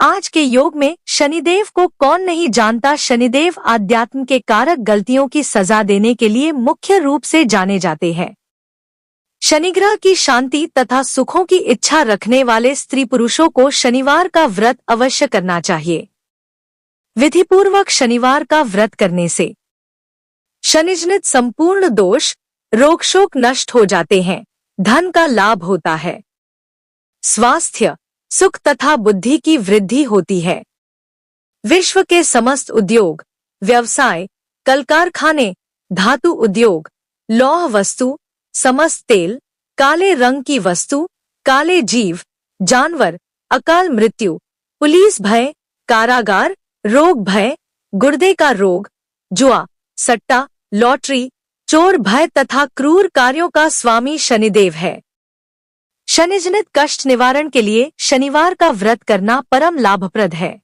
आज के योग में शनिदेव को कौन नहीं जानता। शनिदेव आध्यात्म के कारक गलतियों की सजा देने के लिए मुख्य रूप से जाने जाते हैं। शनिग्रह की शांति तथा सुखों की इच्छा रखने वाले स्त्री पुरुषों को शनिवार का व्रत अवश्य करना चाहिए। विधिपूर्वक शनिवार का व्रत करने से शनिजनित संपूर्ण दोष रोग शोक नष्ट हो जाते हैं, धन का लाभ होता है, स्वास्थ्य सुख तथा बुद्धि की वृद्धि होती है। विश्व के समस्त उद्योग, व्यवसाय, कल कारखाने, धातु उद्योग, लौह वस्तु, समस्त तेल, काले रंग की वस्तु, काले जीव, जानवर, अकाल मृत्यु, पुलिस भय, कारागार, रोग भय, गुर्दे का रोग, जुआ, सट्टा, लॉटरी, चोर भय तथा क्रूर कार्यों का स्वामी शनिदेव है। शनिजनित कष्ट निवारण के लिए शनिवार का व्रत करना परम लाभप्रद है।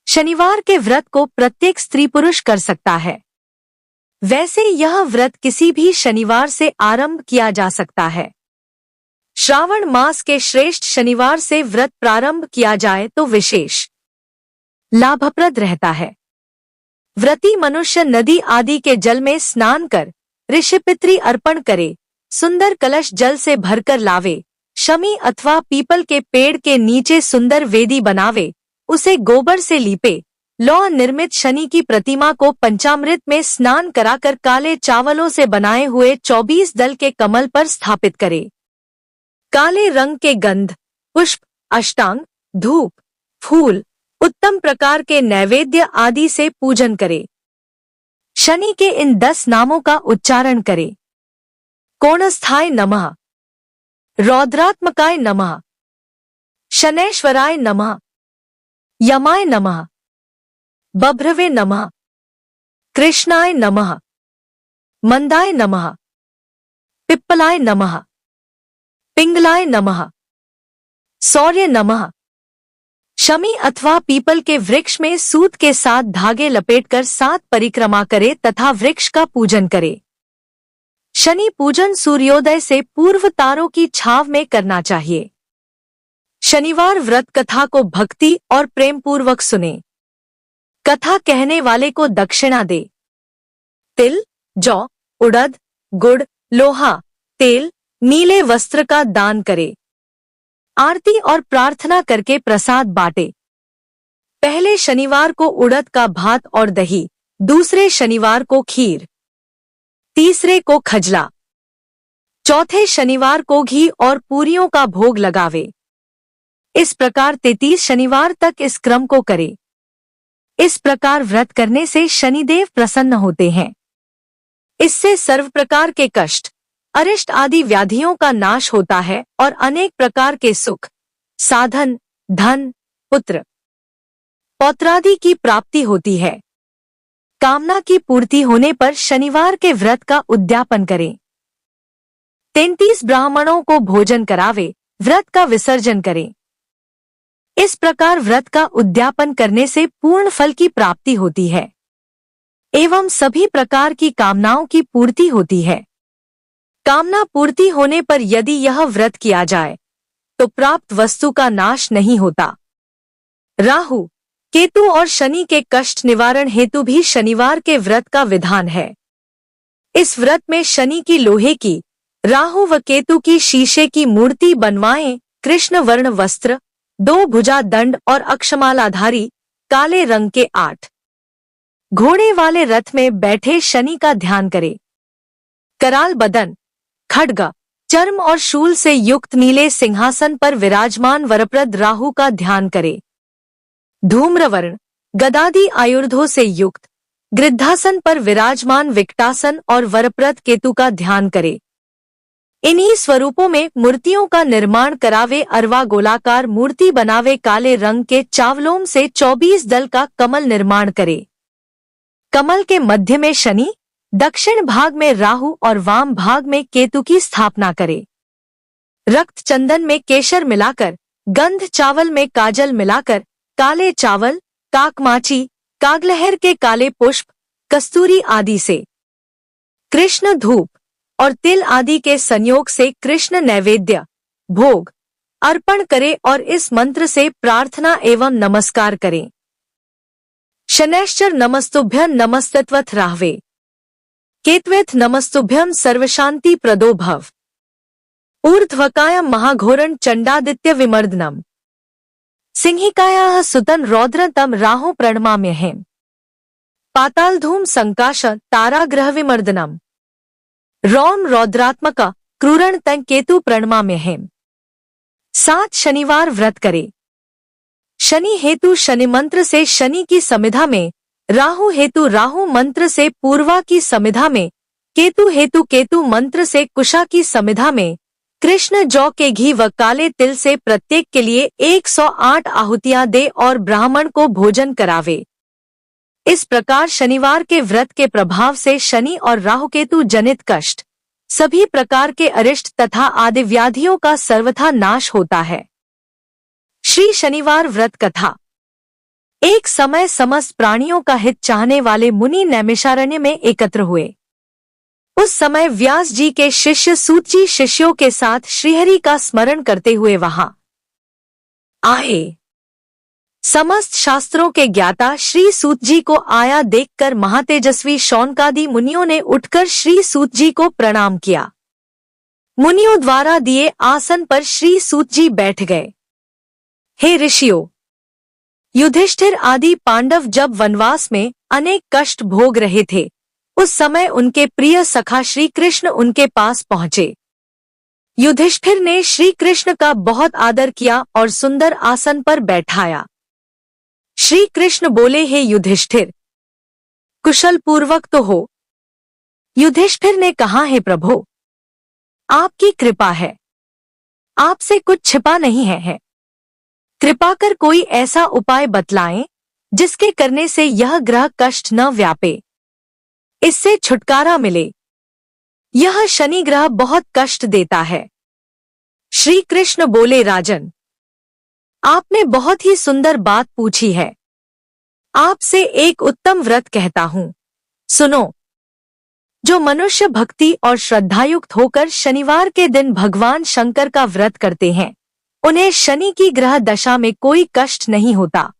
शनिवार के व्रत को प्रत्येक स्त्री पुरुष कर सकता है। वैसे यह व्रत किसी भी शनिवार से आरंभ किया जा सकता है। श्रावण मास के श्रेष्ठ शनिवार से व्रत प्रारंभ किया जाए तो विशेष लाभप्रद रहता है। व्रती मनुष्य नदी आदि के जल में स्नान कर ऋषि पितृ अर्पण करे, सुंदर कलश जल से भरकर लावे, शमी अथवा पीपल के पेड़ के नीचे सुंदर वेदी बनावे, उसे गोबर से लीपे, लौह निर्मित शनि की प्रतिमा को पंचामृत में स्नान कराकर काले चावलों से बनाए हुए 24 दल के कमल पर स्थापित करे। काले रंग के गंध, पुष्प, अष्टांग, धूप, फूल, उत्तम प्रकार के नैवेद्य आदि से पूजन करे। शनि के इन 10 नामों का उच्चारण करे। कोणस्थाय नमः, रौद्रात्मकाय नमः, शनैश्वराय नमः, यमाय नमः, बभ्रवे नमः, कृष्णाय नमः, मंदाय नमः, पिप्पलाय नमः, पिंगलाय नमः, सौर्य नमः। शमी अथवा पीपल के वृक्ष में सूत के साथ धागे लपेटकर 7 परिक्रमा करे तथा वृक्ष का पूजन करे। शनि पूजन सूर्योदय से पूर्व तारों की छाव में करना चाहिए। शनिवार व्रत कथा को भक्ति और प्रेम पूर्वक सुने। कथा कहने वाले को दक्षिणा दे। तिल, जौ, उड़द, गुड़, लोहा, तेल, नीले वस्त्र का दान करे। आरती और प्रार्थना करके प्रसाद बांटे। पहले शनिवार को उड़द का भात और दही, दूसरे शनिवार को खीर, तीसरे को खजला, चौथे शनिवार को घी और पूरियों का भोग लगावे। इस प्रकार 33 शनिवार तक इस क्रम को करे। इस प्रकार व्रत करने से शनिदेव प्रसन्न होते हैं। इससे सर्व प्रकार के कष्ट, अरिष्ट आदि व्याधियों का नाश होता है और अनेक प्रकार के सुख, साधन, धन, पुत्र, पौत्रादि की प्राप्ति होती है। कामना की पूर्ति होने पर शनिवार के व्रत का उद्यापन करें। 33 ब्राह्मणों को भोजन करावे, व्रत का विसर्जन करें। इस प्रकार व्रत का उद्यापन करने से पूर्ण फल की प्राप्ति होती है एवं सभी प्रकार की कामनाओं की पूर्ति होती है। कामना पूर्ति होने पर यदि यह व्रत किया जाए तो प्राप्त वस्तु का नाश नहीं होता। राहु, केतु और शनि के कष्ट निवारण हेतु भी शनिवार के व्रत का विधान है। इस व्रत में शनि की लोहे की, राहु व केतु की शीशे की मूर्ति बनवाएं। कृष्ण वर्ण वस्त्र, 2 भुजा दंड और अक्षमालाधारी काले रंग के 8 घोड़े वाले रथ में बैठे शनि का ध्यान करें। कराल बदन, खड्ग, चर्म और शूल से युक्त नीले सिंहासन पर विराजमान वरप्रद राहु का ध्यान करें। धूम्रवर्ण, गदादि आयुर्धों से युक्त गृद्धासन पर विराजमान विकटासन और वरप्रद केतु का ध्यान करें। इन्हीं स्वरूपों में मूर्तियों का निर्माण करावे। अरवा गोलाकार मूर्ति बनावे। काले रंग के चावलों से 24 दल का कमल निर्माण करे। कमल के मध्य में शनि, दक्षिण भाग में राहु और वाम भाग में केतु की स्थापना करे। रक्त चंदन में केशर मिलाकर, गंध चावल में काजल मिलाकर, काले चावल, काकमाची, कागलहर के काले पुष्प, कस्तूरी आदि से, कृष्ण धूप और तिल आदि के संयोग से कृष्ण नैवेद्य, भोग, अर्पण करें और इस मंत्र से प्रार्थना एवं नमस्कार करें। शनैश्चर नमस्तुभ्यं नमस्तत्वथ राहवे, केतवेथ नमस्तुभ्यं सर्वशांति प्रदो भव, ऊर्ध्वकायं महाघोरं चंडादित्य विमर्दनम, सिंहिकायाः सुतं रौद्रं तं राहो प्रणमाम्यहम्, पातालधूम संकाश ताराग्रह विमर्दनम, रौम रौद्रात्मक क्रूरण तं केतु प्रणमाम्यहम्। 7 शनिवार व्रत करे। शनि हेतु शनि मंत्र से शनि की समिधा में, राहु हेतु राहु मंत्र से पूर्वा की समिधा में, केतु हेतु केतु मंत्र से कुशा की समिधा में, कृष्ण जौ के घी व काले तिल से प्रत्येक के लिए 108 आहुतियां दे और ब्राह्मण को भोजन करावे। इस प्रकार शनिवार के व्रत के प्रभाव से शनि और राहु केतु जनित कष्ट, सभी प्रकार के अरिष्ट तथा आदि व्याधियों का सर्वथा नाश होता है। श्री शनिवार व्रत कथा। एक समय समस्त प्राणियों का हित चाहने वाले मुनि नैमिषारण्य में एकत्र हुए। उस समय व्यास जी के शिष्य सूत जी शिष्यों के साथ श्रीहरि का स्मरण करते हुए वहां आए। समस्त शास्त्रों के ज्ञाता श्री सूत जी को आया देखकर महातेजस्वी शौनकादि मुनियों ने उठकर श्री सूत जी को प्रणाम किया। मुनियों द्वारा दिए आसन पर श्री सूत जी बैठ गए। हे ऋषियों, युधिष्ठिर आदि पांडव जब वनवास में अनेक कष्ट भोग रहे थे, उस समय उनके प्रिय सखा श्री कृष्ण उनके पास पहुंचे। युधिष्ठिर ने श्री कृष्ण का बहुत आदर किया और सुंदर आसन पर बैठाया। श्री कृष्ण बोले, हे युधिष्ठिर, कुशल पूर्वक तो हो। युधिष्ठिर ने कहा, हे प्रभु, आपकी कृपा है, आपसे कुछ छिपा नहीं है। कृपा कर कोई ऐसा उपाय बतलाएं जिसके करने से यह ग्रह कष्ट न व्यापे, इससे छुटकारा मिले। यह शनि ग्रह बहुत कष्ट देता है। श्री कृष्ण बोले, राजन, आपने बहुत ही सुंदर बात पूछी है। आपसे एक उत्तम व्रत कहता हूं, सुनो। जो मनुष्य भक्ति और श्रद्धायुक्त होकर शनिवार के दिन भगवान शंकर का व्रत करते हैं, उन्हें शनि की ग्रह दशा में कोई कष्ट नहीं होता,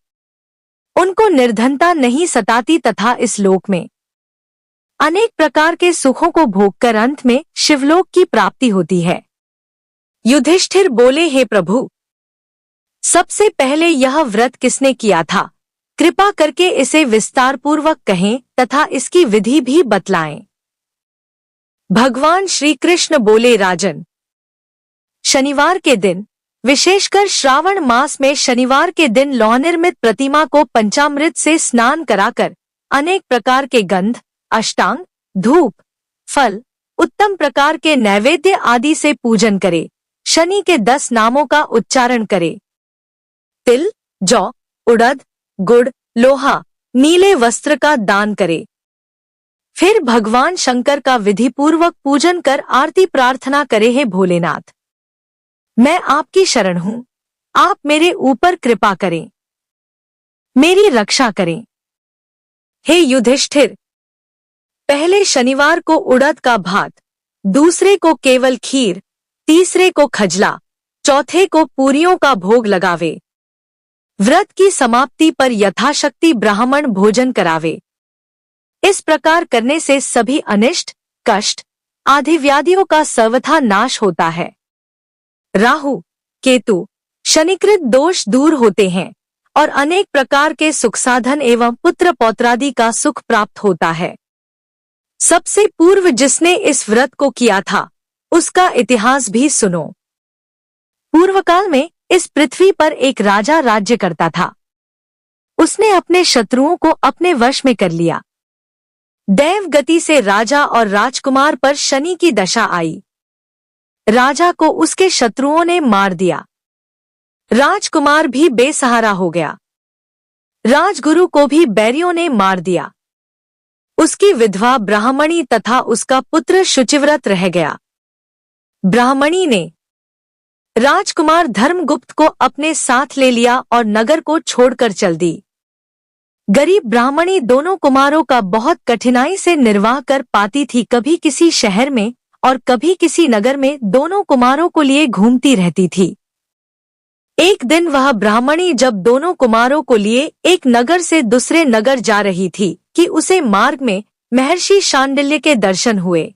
उनको निर्धनता नहीं सताती तथा इस लोक में अनेक प्रकार के सुखों को भोगकर अंत में शिवलोक की प्राप्ति होती है। युधिष्ठिर बोले, हे प्रभु, सबसे पहले यह व्रत किसने किया था? कृपा करके इसे विस्तार पूर्वक कहें तथा इसकी विधि भी बतलाएं। भगवान श्री कृष्ण बोले, राजन, शनिवार के दिन, विशेषकर श्रावण मास में शनिवार के दिन लौहनिर्मित प्रतिमा को पंचामृत से स्नान कराकर अनेक प्रकार के गंध, अष्टांग, धूप, फल, उत्तम प्रकार के नैवेद्य आदि से पूजन करे। शनि के 10 नामों का उच्चारण करे। तिल, जौ, उड़द, गुड़, लोहा, नीले वस्त्र का दान करे। फिर भगवान शंकर का विधि पूर्वक पूजन कर आरती प्रार्थना करे, हे भोलेनाथ, मैं आपकी शरण हूँ, आप मेरे ऊपर कृपा करें, मेरी रक्षा करें। हे युधिष्ठिर, पहले शनिवार को उड़द का भात, दूसरे को केवल खीर, तीसरे को खजला, चौथे को पूरियों का भोग लगावे। व्रत की समाप्ति पर यथाशक्ति ब्राह्मण भोजन करावे। इस प्रकार करने से सभी अनिष्ट, कष्ट, आदि व्याधियों का सर्वथा नाश होता है। राहु, केतु, शनिकृत दोष दूर होते हैं और अनेक प्रकार के सुख साधन एवं पुत्र पौत्रादि का सुख प्राप्त होता है। सबसे पूर्व जिसने इस व्रत को किया था, उसका इतिहास भी सुनो। पूर्व काल में इस पृथ्वी पर एक राजा राज्य करता था। उसने अपने शत्रुओं को अपने वश में कर लिया। दैव गति से राजा और राजकुमार पर शनि की दशा आई। राजा को उसके शत्रुओं ने मार दिया। राजकुमार भी बेसहारा हो गया। राजगुरु को भी बैरियों ने मार दिया। उसकी विधवा ब्राह्मणी तथा उसका पुत्र शुचिव्रत रह गया। ब्राह्मणी ने राजकुमार धर्मगुप्त को अपने साथ ले लिया और नगर को छोड़कर चल दी। गरीब ब्राह्मणी दोनों कुमारों का बहुत कठिनाई से निर्वाह कर पाती थी। कभी किसी शहर में और कभी किसी नगर में दोनों कुमारों को लिए घूमती रहती थी। एक दिन वह ब्राह्मणी जब दोनों कुमारों को लिए एक नगर से दूसरे नगर जा रही थी कि उसे मार्ग में महर्षि शांडिल्य के दर्शन हुए।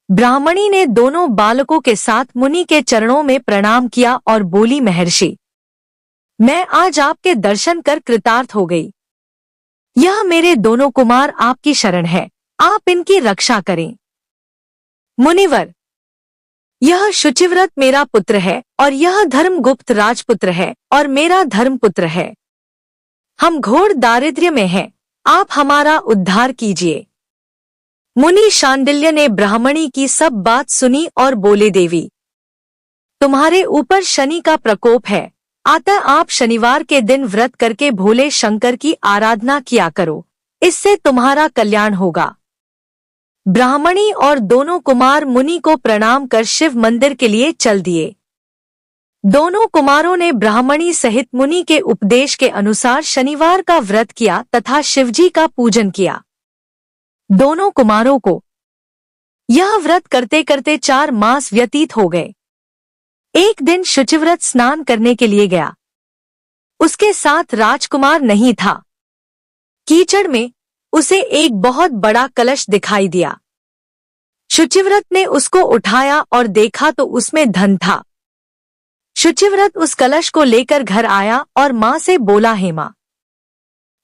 ब्राह्मणी ने दोनों बालकों के साथ मुनि के चरणों में प्रणाम किया और बोली, महर्षि, मैं आज आपके दर्शन कर कृतार्थ हो गई। यह मेरे दोनों कुमार आपकी शरण है, आप इनकी रक्षा करें। मुनिवर, यह शुचिव्रत मेरा पुत्र है और यह धर्मगुप्त राजपुत्र है और मेरा धर्मपुत्र है। हम घोर दारिद्र्य में हैं, आप हमारा उद्धार कीजिए। मुनि शांडिल्य ने ब्राह्मणी की सब बात सुनी और बोले, देवी, तुम्हारे ऊपर शनि का प्रकोप है, अतः आप शनिवार के दिन व्रत करके भोले शंकर की आराधना किया करो, इससे तुम्हारा कल्याण होगा। ब्राह्मणी और दोनों कुमार मुनि को प्रणाम कर शिव मंदिर के लिए चल दिए। दोनों कुमारों ने ब्राह्मणी सहित मुनि के उपदेश के अनुसार शनिवार का व्रत किया तथा शिवजी का पूजन किया। दोनों कुमारों को यह व्रत करते करते 4 मास व्यतीत हो गए। एक दिन शुचिव्रत स्नान करने के लिए गया। उसके साथ राजकुमार नहीं था। कीचड़ में उसे एक बहुत बड़ा कलश दिखाई दिया। शुचिव्रत ने उसको उठाया और देखा तो उसमें धन था। शुचिव्रत उस कलश को लेकर घर आया और मां से बोला, हे मां,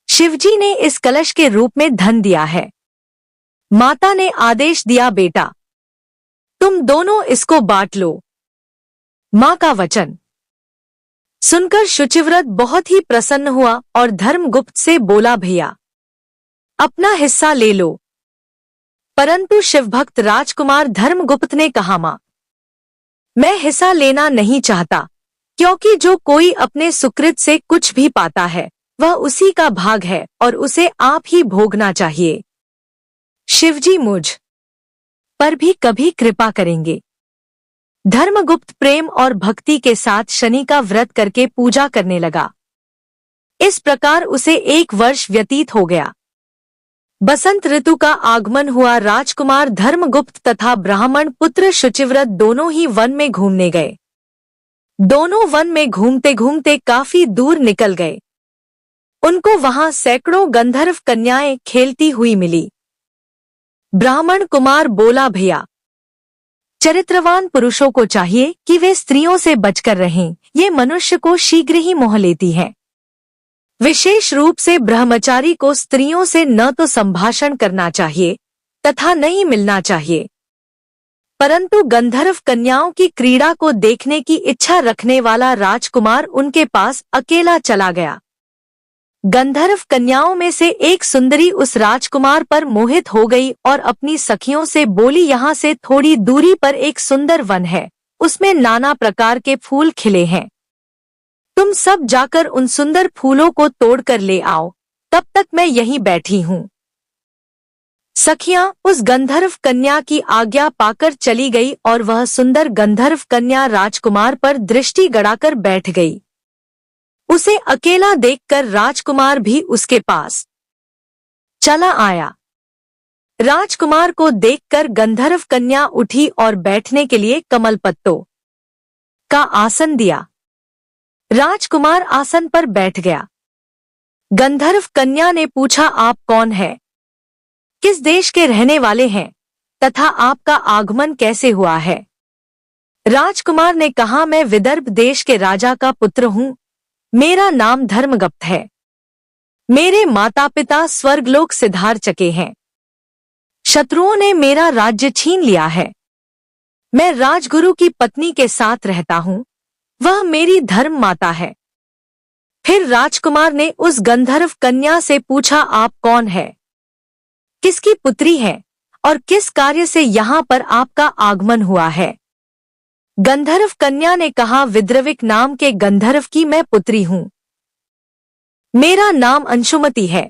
शिवजी ने इस कलश के रूप में धन दिया है। माता ने आदेश दिया, बेटा, तुम दोनों इसको बांट लो। मां का वचन सुनकर शुचिव्रत बहुत ही प्रसन्न हुआ और धर्मगुप्त से बोला, भैया, अपना हिस्सा ले लो। परंतु शिवभक्त राजकुमार धर्मगुप्त ने कहा, मां, मैं हिस्सा लेना नहीं चाहता, क्योंकि जो कोई अपने सुकृत से कुछ भी पाता है वह उसी का भाग है और उसे आप ही भोगना चाहिए। शिवजी मुझ पर भी कभी कृपा करेंगे। धर्मगुप्त प्रेम और भक्ति के साथ शनि का व्रत करके पूजा करने लगा। इस प्रकार उसे 1 वर्ष व्यतीत हो गया। बसंत ऋतु का आगमन हुआ। राजकुमार धर्मगुप्त तथा ब्राह्मण पुत्र शुचिव्रत दोनों ही वन में घूमने गए। दोनों वन में घूमते घूमते काफी दूर निकल गए। उनको वहां सैकड़ों गंधर्व कन्याएं खेलती हुई मिली। ब्राह्मण कुमार बोला, भैया, चरित्रवान पुरुषों को चाहिए कि वे स्त्रियों से बचकर रहें, ये मनुष्य को शीघ्र ही मोह लेती हैं। विशेष रूप से ब्रह्मचारी को स्त्रियों से न तो संभाषण करना चाहिए तथा न ही मिलना चाहिए। परंतु गंधर्व कन्याओं की क्रीड़ा को देखने की इच्छा रखने वाला राजकुमार उनके पास अकेला चला गया। गंधर्व कन्याओं में से एक सुंदरी उस राजकुमार पर मोहित हो गई और अपनी सखियों से बोली, यहाँ से थोड़ी दूरी पर एक सुंदर वन है, उसमें नाना प्रकार के फूल खिले हैं। तुम सब जाकर उन सुंदर फूलों को तोड़कर ले आओ, तब तक मैं यहीं बैठी हूँ। सखियां उस गंधर्व कन्या की आज्ञा पाकर चली गई और वह सुंदर गंधर्व कन्या राजकुमार पर दृष्टि गड़ाकर बैठ गई। उसे अकेला देखकर राजकुमार भी उसके पास चला आया। राजकुमार को देखकर गंधर्व कन्या उठी और बैठने के लिए कमल पत्तों का आसन दिया। राजकुमार आसन पर बैठ गया। गंधर्व कन्या ने पूछा, आप कौन है, किस देश के रहने वाले हैं तथा आपका आगमन कैसे हुआ है? राजकुमार ने कहा, मैं विदर्भ देश के राजा का पुत्र हूँ, मेरा नाम धर्मगुप्त है। मेरे माता पिता स्वर्गलोक सिधार चके हैं। शत्रुओं ने मेरा राज्य छीन लिया है। मैं राजगुरु की पत्नी के साथ रहता हूँ, वह मेरी धर्म माता है। फिर राजकुमार ने उस गंधर्व कन्या से पूछा, आप कौन है, किसकी पुत्री है और किस कार्य से यहाँ पर आपका आगमन हुआ है? गंधर्व कन्या ने कहा, विद्रविक नाम के गंधर्व की मैं पुत्री हूँ। मेरा नाम अंशुमति है।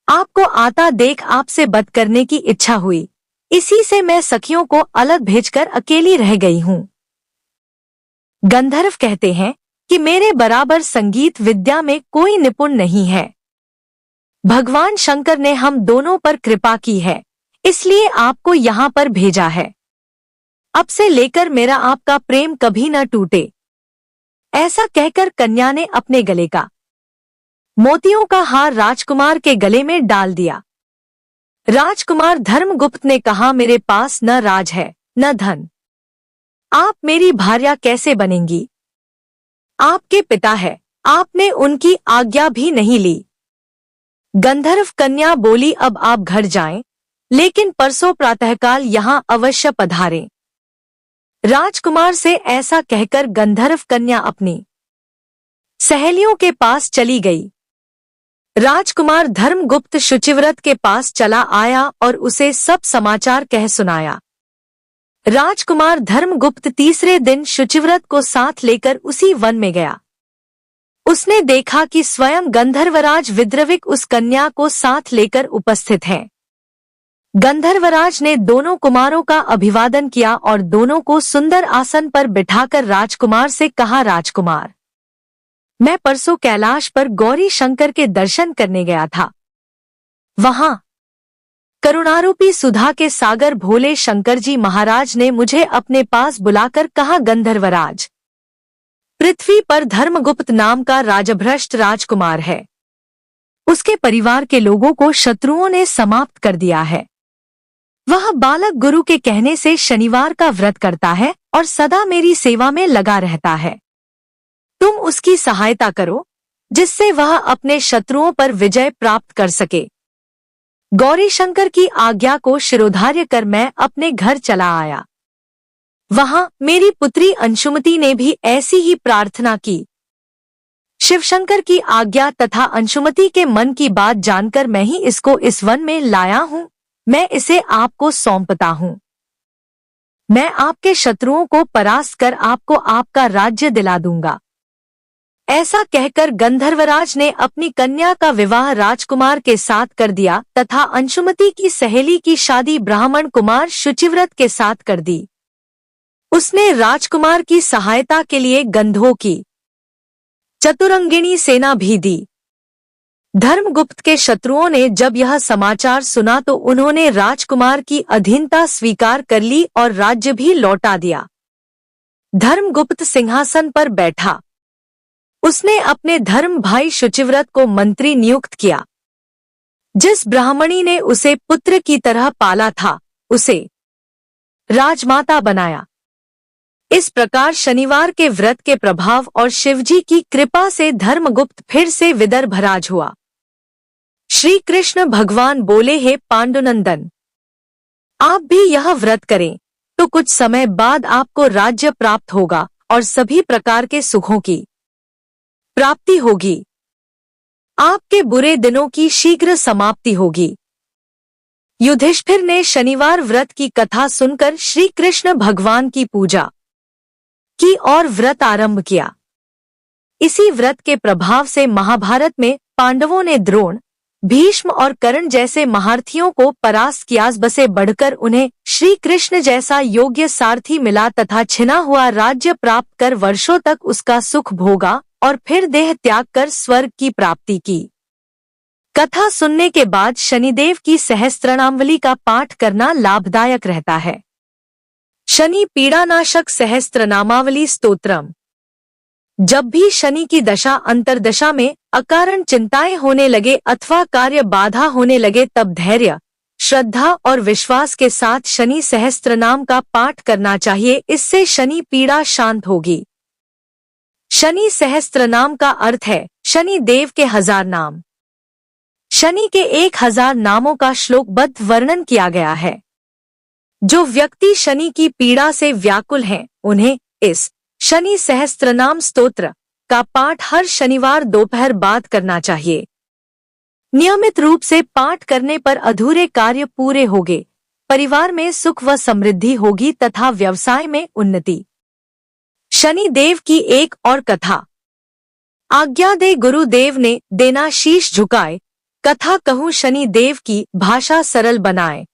आपको आता देख आपसे बध करने की इच्छा हुई, इसी से मैं सखियों को अलग भेजकर अकेली रह गई हूँ। गंधर्व कहते हैं कि मेरे बराबर संगीत विद्या में कोई निपुण नहीं है। भगवान शंकर ने हम दोनों पर कृपा की है, इसलिए आपको यहाँ पर भेजा है। अब से लेकर मेरा आपका प्रेम कभी न टूटे। ऐसा कहकर कन्या ने अपने गले का मोतियों का हार राजकुमार के गले में डाल दिया। राजकुमार धर्मगुप्त ने कहा, मेरे पास न राज है न धन, आप मेरी भार्या कैसे बनेंगी? आपके पिता है, आपने उनकी आज्ञा भी नहीं ली। गंधर्व कन्या बोली, अब आप घर जाएं, लेकिन परसों प्रातःकाल यहाँ अवश्य पधारें। राजकुमार से ऐसा कहकर गंधर्व कन्या अपनी सहेलियों के पास चली गई। राजकुमार धर्मगुप्त शुचिव्रत के पास चला आया और उसे सब समाचार कह सुनाया। राजकुमार धर्मगुप्त तीसरे दिन शुचिव्रत को साथ लेकर उसी वन में गया। उसने देखा कि स्वयं गंधर्वराज विद्रविक उस कन्या को साथ लेकर उपस्थित हैं। गंधर्वराज ने दोनों कुमारों का अभिवादन किया और दोनों को सुंदर आसन पर बिठाकर राजकुमार से कहा, राजकुमार, मैं परसों कैलाश पर गौरी शंकर के दर्शन करने गया था। वहां करुणारूपी सुधा के सागर भोले शंकर जी महाराज ने मुझे अपने पास बुलाकर कहा, गंधर्वराज, पृथ्वी पर धर्मगुप्त नाम का राजभ्रष्ट राजकुमार है। उसके परिवार के लोगों को शत्रुओं ने समाप्त कर दिया है। वह बालक गुरु के कहने से शनिवार का व्रत करता है और सदा मेरी सेवा में लगा रहता है। तुम उसकी सहायता करो, जिससे वह अपने शत्रुओं पर विजय प्राप्त कर सके। गौरी शंकर की आज्ञा को शिरोधार्य कर मैं अपने घर चला आया। वहां मेरी पुत्री अंशुमति ने भी ऐसी ही प्रार्थना की। शिवशंकर की आज्ञा तथा अंशुमति के मन की बात जानकर मैं ही इसको इस वन में लाया हूँ। मैं इसे आपको सौंपता हूँ। मैं आपके शत्रुओं को परास्त कर आपको आपका राज्य दिला दूंगा। ऐसा कहकर गंधर्वराज ने अपनी कन्या का विवाह राजकुमार के साथ कर दिया तथा अंशुमति की सहेली की शादी ब्राह्मण कुमार शुचिव्रत के साथ कर दी। उसने राजकुमार की सहायता के लिए गंधों की चतुरंगिणी सेना भी दी। धर्मगुप्त के शत्रुओं ने जब यह समाचार सुना तो उन्होंने राजकुमार की अधीनता स्वीकार कर ली और राज्य भी लौटा दिया। धर्मगुप्त सिंहासन पर बैठा। उसने अपने धर्म भाई शुचिव्रत को मंत्री नियुक्त किया। जिस ब्राह्मणी ने उसे पुत्र की तरह पाला था, उसे राजमाता बनाया। इस प्रकार शनिवार के व्रत के प्रभाव और शिवजी की कृपा से धर्मगुप्त फिर से विदर्भराज हुआ। श्री कृष्ण भगवान बोले, हे पांडुनंदन, आप भी यह व्रत करें तो कुछ समय बाद आपको राज्य प्राप्त होगा और सभी प्रकार के सुखों की प्राप्ति होगी। आपके बुरे दिनों की शीघ्र समाप्ति होगी। युधिष्ठिर ने शनिवार व्रत की कथा सुनकर श्री कृष्ण भगवान की पूजा की और व्रत आरंभ किया। इसी व्रत के प्रभाव से महाभारत में पांडवों ने द्रोण, भीष्म और कर्ण जैसे महारथियों को परास्त किया। बसे बढ़कर उन्हें श्री कृष्ण जैसा योग्य सारथी मिला तथा छिना हुआ राज्य प्राप्त कर वर्षों तक उसका सुख भोगा और फिर देह त्याग कर स्वर्ग की प्राप्ति की। कथा सुनने के बाद शनिदेव की सहस्त्रनामावली का पाठ करना लाभदायक रहता है। शनि पीड़ानाशक सहस्त्रनामावली स्तोत्रम। जब भी शनि की दशा अंतरदशा में अकारण चिंताएं होने लगे अथवा कार्य बाधा होने लगे, तब धैर्य, श्रद्धा और विश्वास के साथ शनि सहस्त्रनाम का पाठ करना चाहिए। इससे शनि पीड़ा शांत होगी। शनि सहस्त्रनाम का अर्थ है शनि देव के 1000 नाम। शनि के 1000 नामों का श्लोकबद्ध वर्णन किया गया है। जो व्यक्ति शनि की पीड़ा से व्याकुल हैं, उन्हें इस शनि सहस्त्रनाम स्तोत्र का पाठ हर शनिवार दोपहर बाद करना चाहिए। नियमित रूप से पाठ करने पर अधूरे कार्य पूरे होंगे, परिवार में सुख व समृद्धि होगी तथा व्यवसाय में उन्नति। शनि देव की एक और कथा। आज्ञा दे गुरुदेव ने देना शीश झुकाए, कथा कहूँ शनि देव की भाषा सरल बनाए।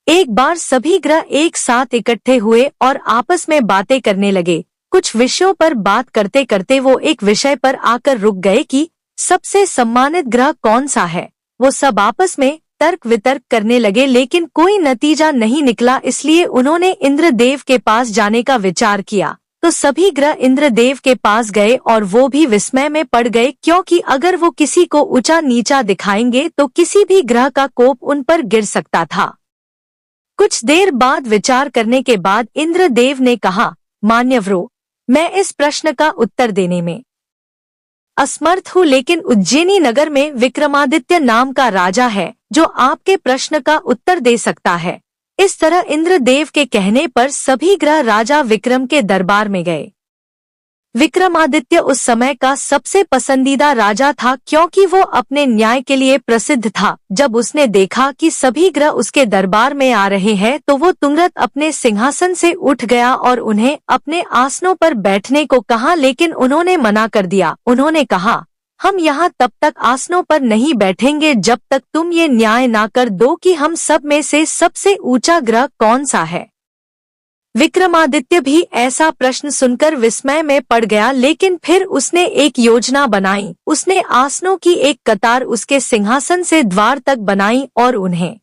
एक बार सभी ग्रह एक साथ इकट्ठे हुए और आपस में बातें करने लगे। कुछ विषयों पर बात करते करते वो एक विषय पर आकर रुक गए कि सबसे सम्मानित ग्रह कौन सा है। वो सब आपस में तर्क वितर्क करने लगे, लेकिन कोई नतीजा नहीं निकला। इसलिए उन्होंने इंद्रदेव के पास जाने का विचार किया। तो सभी ग्रह इंद्रदेव के पास गए और वो भी विस्मय में पड़ गए, क्योंकि अगर वो किसी को ऊंचा नीचा दिखाएंगे तो किसी भी ग्रह का कोप उन पर गिर सकता था। कुछ देर बाद विचार करने के बाद इंद्रदेव ने कहा, मान्यवरों, मैं इस प्रश्न का उत्तर देने में असमर्थ हूँ, लेकिन उज्जैनी नगर में विक्रमादित्य नाम का राजा है जो आपके प्रश्न का उत्तर दे सकता है। इस तरह इंद्रदेव के कहने पर सभी ग्रह राजा विक्रम के दरबार में गए। विक्रमादित्य उस समय का सबसे पसंदीदा राजा था, क्योंकि वो अपने न्याय के लिए प्रसिद्ध था। जब उसने देखा कि सभी ग्रह उसके दरबार में आ रहे हैं तो वो तुरंत अपने सिंहासन से उठ गया और उन्हें अपने आसनों पर बैठने को कहा, लेकिन उन्होंने मना कर दिया। उन्होंने कहा, हम यहाँ तब तक आसनों पर नहीं बैठेंगे जब तक तुम ये न्याय ना कर दो कि हम सब में से सबसे ऊंचा ग्रह कौन सा है। विक्रमादित्य भी ऐसा प्रश्न सुनकर विस्मय में पड़ गया, लेकिन फिर उसने एक योजना बनाई। उसने आसनों की एक कतार उसके सिंहासन से द्वार तक बनाई और उन्हें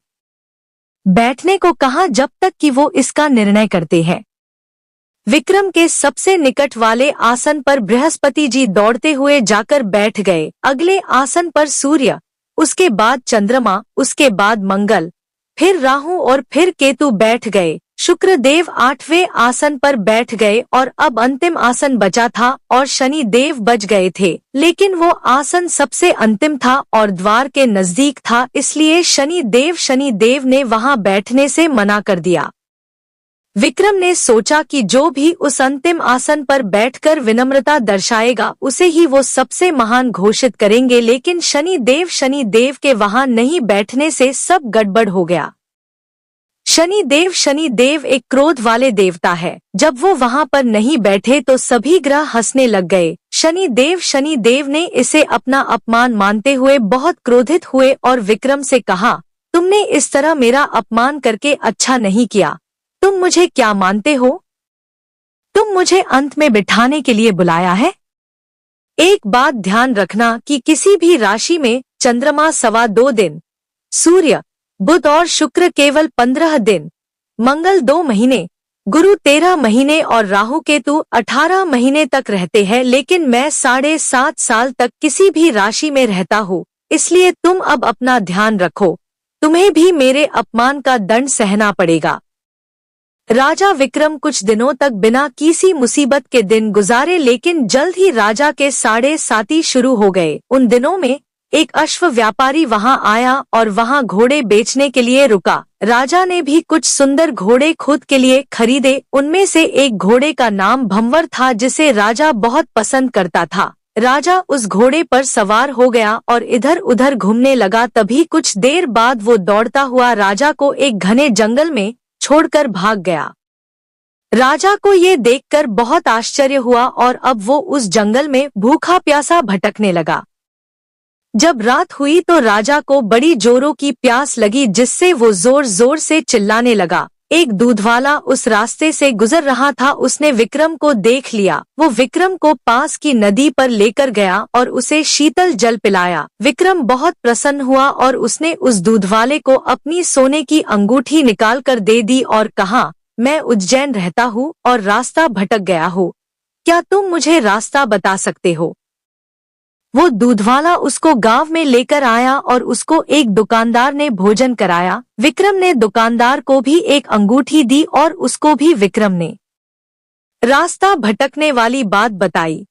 बैठने को कहा जब तक कि वो इसका निर्णय करते हैं। विक्रम के सबसे निकट वाले आसन पर बृहस्पति जी दौड़ते हुए जाकर बैठ गए। अगले आसन पर सूर्य, उसके बाद चंद्रमा, उसके बाद मंगल, फिर राहु और फिर केतु बैठ गए। शुक्रदेव 8वें आसन पर बैठ गए और अब अंतिम आसन बचा था और शनि देव बच गए थे, लेकिन वो आसन सबसे अंतिम था और द्वार के नजदीक था, इसलिए शनि देव ने वहां बैठने से मना कर दिया। विक्रम ने सोचा कि जो भी उस अंतिम आसन पर बैठकर विनम्रता दर्शाएगा उसे ही वो सबसे महान घोषित करेंगे, लेकिन शनि देव के वहां नहीं बैठने से सब गड़बड़ हो गया। शनि देव एक क्रोध वाले देवता है। जब वो वहां पर नहीं बैठे तो सभी ग्रह हंसने लग गए। शनि देव ने इसे अपना अपमान मानते हुए बहुत क्रोधित हुए और विक्रम से कहा, तुमने इस तरह मेरा अपमान करके अच्छा नहीं किया। तुम मुझे क्या मानते हो? तुम मुझे अंत में बिठाने के लिए बुलाया है? एक बात ध्यान रखना कि किसी भी राशि में चंद्रमा 2.25 दिन, सूर्य, बुध और शुक्र केवल 15 दिन, मंगल 2 महीने, गुरु 13 महीने और राहु केतु 18 महीने तक रहते हैं, लेकिन मैं 7.5 साल तक किसी भी राशि में रहता हूँ। इसलिए तुम अब अपना ध्यान रखो, तुम्हें भी मेरे अपमान का दंड सहना पड़ेगा। राजा विक्रम कुछ दिनों तक बिना किसी मुसीबत के दिन गुजारे, लेकिन जल्द ही राजा के 7.5 शुरू हो गए। उन दिनों में एक अश्व व्यापारी वहां आया और वहां घोड़े बेचने के लिए रुका। राजा ने भी कुछ सुंदर घोड़े खुद के लिए खरीदे। उनमें से एक घोड़े का नाम भंवर था, जिसे राजा बहुत पसंद करता था। राजा उस घोड़े पर सवार हो गया और इधर उधर घूमने लगा। तभी कुछ देर बाद वो दौड़ता हुआ राजा को एक घने जंगल में छोड़कर भाग गया। राजा को ये देखकर बहुत आश्चर्य हुआ और अब वो उस जंगल में भूखा प्यासा भटकने लगा। जब रात हुई तो राजा को बड़ी जोरों की प्यास लगी, जिससे वो जोर जोर से चिल्लाने लगा। एक दूधवाला उस रास्ते से गुजर रहा था। उसने विक्रम को देख लिया। वो विक्रम को पास की नदी पर लेकर गया और उसे शीतल जल पिलाया। विक्रम बहुत प्रसन्न हुआ और उसने उस दूधवाले को अपनी सोने की अंगूठी निकाल कर दे दी और कहा, मैं उज्जैन रहता हूँ और रास्ता भटक गया हूँ, क्या तुम मुझे रास्ता बता सकते हो? वो दूधवाला उसको गांव में लेकर आया और उसको एक दुकानदार ने भोजन कराया। विक्रम ने दुकानदार को भी एक अंगूठी दी और उसको भी विक्रम ने रास्ता भटकने वाली बात बताई।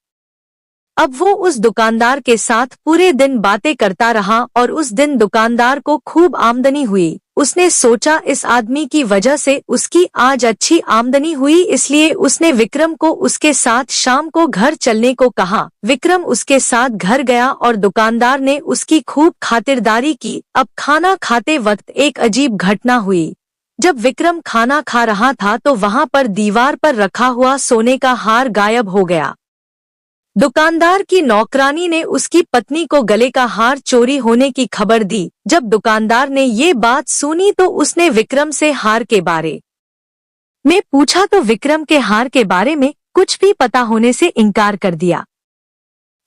अब वो उस दुकानदार के साथ पूरे दिन बातें करता रहा और उस दिन दुकानदार को खूब आमदनी हुई। उसने सोचा इस आदमी की वजह से उसकी आज अच्छी आमदनी हुई, इसलिए उसने विक्रम को उसके साथ शाम को घर चलने को कहा। विक्रम उसके साथ घर गया और दुकानदार ने उसकी खूब खातिरदारी की। अब खाना खाते वक्त एक अजीब घटना हुई। जब विक्रम खाना खा रहा था तो वहां पर दीवार पर रखा हुआ सोने का हार गायब हो गया। दुकानदार की नौकरानी ने उसकी पत्नी को गले का हार चोरी होने की खबर दी। जब दुकानदार ने ये बात सुनी तो उसने विक्रम से हार के बारे में पूछा तो विक्रम के हार के बारे में कुछ भी पता होने से इनकार कर दिया।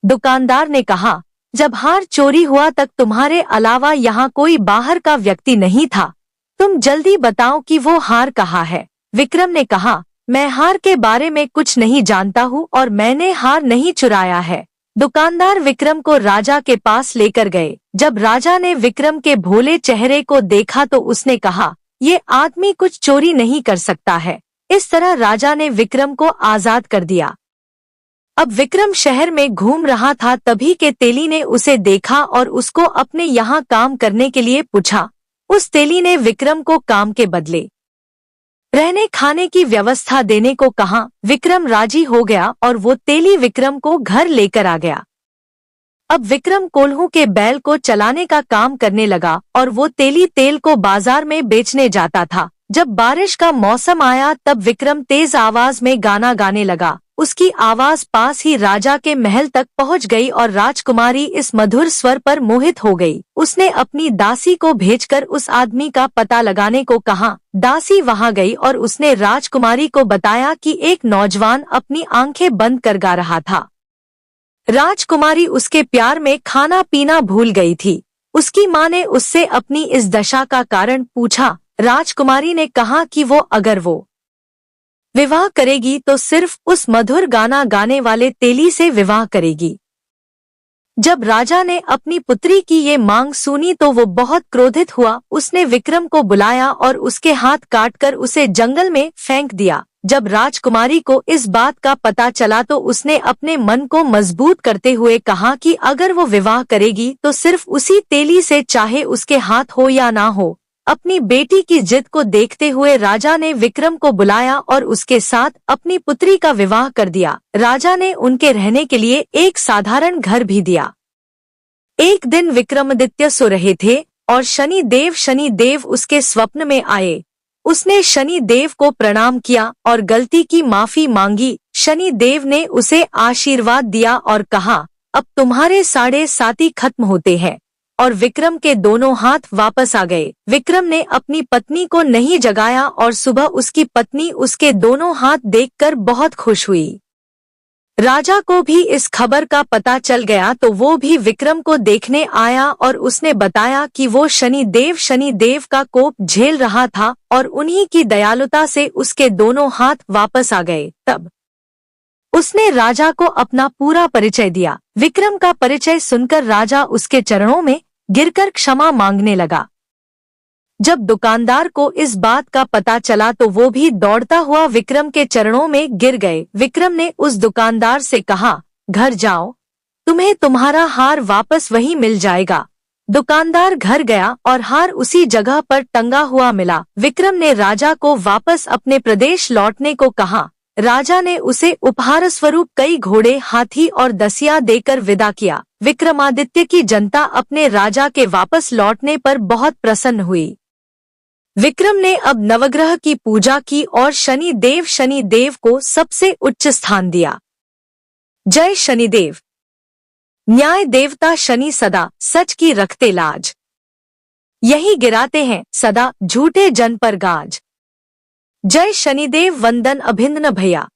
दुकानदार ने कहा, जब हार चोरी हुआ तक तुम्हारे अलावा यहाँ कोई बाहर का व्यक्ति नहीं था, तुम जल्दी बताओ कि वो हार कहाँ है। विक्रम ने कहा, मैं हार के बारे में कुछ नहीं जानता हूँ और मैंने हार नहीं चुराया है। दुकानदार विक्रम को राजा के पास लेकर गए। जब राजा ने विक्रम के भोले चेहरे को देखा तो उसने कहा, ये आदमी कुछ चोरी नहीं कर सकता है। इस तरह राजा ने विक्रम को आजाद कर दिया। अब विक्रम शहर में घूम रहा था, तभी के तेली ने उसे देखा और उसको अपने यहाँ काम करने के लिए पूछा। उस तेली ने विक्रम को काम के बदले रहने खाने की व्यवस्था देने को कहा। विक्रम राजी हो गया और वो तेली विक्रम को घर लेकर आ गया। अब विक्रम कोल्हू के बैल को चलाने का काम करने लगा और वो तेली तेल को बाजार में बेचने जाता था। जब बारिश का मौसम आया तब विक्रम तेज आवाज में गाना गाने लगा। उसकी आवाज पास ही राजा के महल तक पहुंच गई और राजकुमारी इस मधुर स्वर पर मोहित हो गई। उसने अपनी दासी को भेजकर उस आदमी का पता लगाने को कहा। दासी वहां गई और उसने राजकुमारी को बताया कि एक नौजवान अपनी आंखें बंद कर गा रहा था। राजकुमारी उसके प्यार में खाना पीना भूल गई थी। उसकी माँ ने उससे अपनी इस दशा का कारण पूछा। राजकुमारी ने कहा कि अगर वो विवाह करेगी तो सिर्फ उस मधुर गाना गाने वाले तेली से विवाह करेगी। जब राजा ने अपनी पुत्री की ये मांग सुनी तो वो बहुत क्रोधित हुआ। उसने विक्रम को बुलाया और उसके हाथ काटकर उसे जंगल में फेंक दिया। जब राजकुमारी को इस बात का पता चला तो उसने अपने मन को मजबूत करते हुए कहा कि अगर वो विवाह करेगी तो सिर्फ उसी तेली से, चाहे उसके हाथ हो या ना हो। अपनी बेटी की जिद को देखते हुए राजा ने विक्रम को बुलाया और उसके साथ अपनी पुत्री का विवाह कर दिया। राजा ने उनके रहने के लिए एक साधारण घर भी दिया। एक दिन विक्रमादित्य सो रहे थे और शनि देव उसके स्वप्न में आए। उसने शनि देव को प्रणाम किया और गलती की माफी मांगी। शनि देव ने उसे आशीर्वाद दिया और कहा, अब तुम्हारे 7.5 खत्म होते हैं। और विक्रम के दोनों हाथ वापस आ गए। विक्रम ने अपनी पत्नी को नहीं जगाया और सुबह उसकी पत्नी उसके दोनों हाथ देखकर बहुत खुश हुई। राजा को भी इस खबर का पता चल गया तो वो भी विक्रम को देखने आया और उसने बताया कि वो शनि देव का कोप झेल रहा था और उन्हीं की दयालुता से उसके दोनों हाथ वापस आ गए। तब उसने राजा को अपना पूरा परिचय दिया। विक्रम का परिचय सुनकर राजा उसके चरणों में गिरकर क्षमा मांगने लगा। जब दुकानदार को इस बात का पता चला तो वो भी दौड़ता हुआ विक्रम के चरणों में गिर गए। विक्रम ने उस दुकानदार से कहा, घर जाओ, तुम्हें तुम्हारा हार वापस वहीं मिल जाएगा। दुकानदार घर गया और हार उसी जगह पर टंगा हुआ मिला। विक्रम ने राजा को वापस अपने प्रदेश लौटने को कहा। राजा ने उसे उपहार स्वरूप कई घोड़े, हाथी और दसिया देकर विदा किया। विक्रमादित्य की जनता अपने राजा के वापस लौटने पर बहुत प्रसन्न हुई। विक्रम ने अब नवग्रह की पूजा की और शनि देव को सबसे उच्च स्थान दिया। जय शनिदेव। न्याय देवता शनि सदा सच की रखते लाज, यही गिराते हैं सदा झूठे जन पर गाज। जय शनिदेव, वंदन अभिनंदन भैया।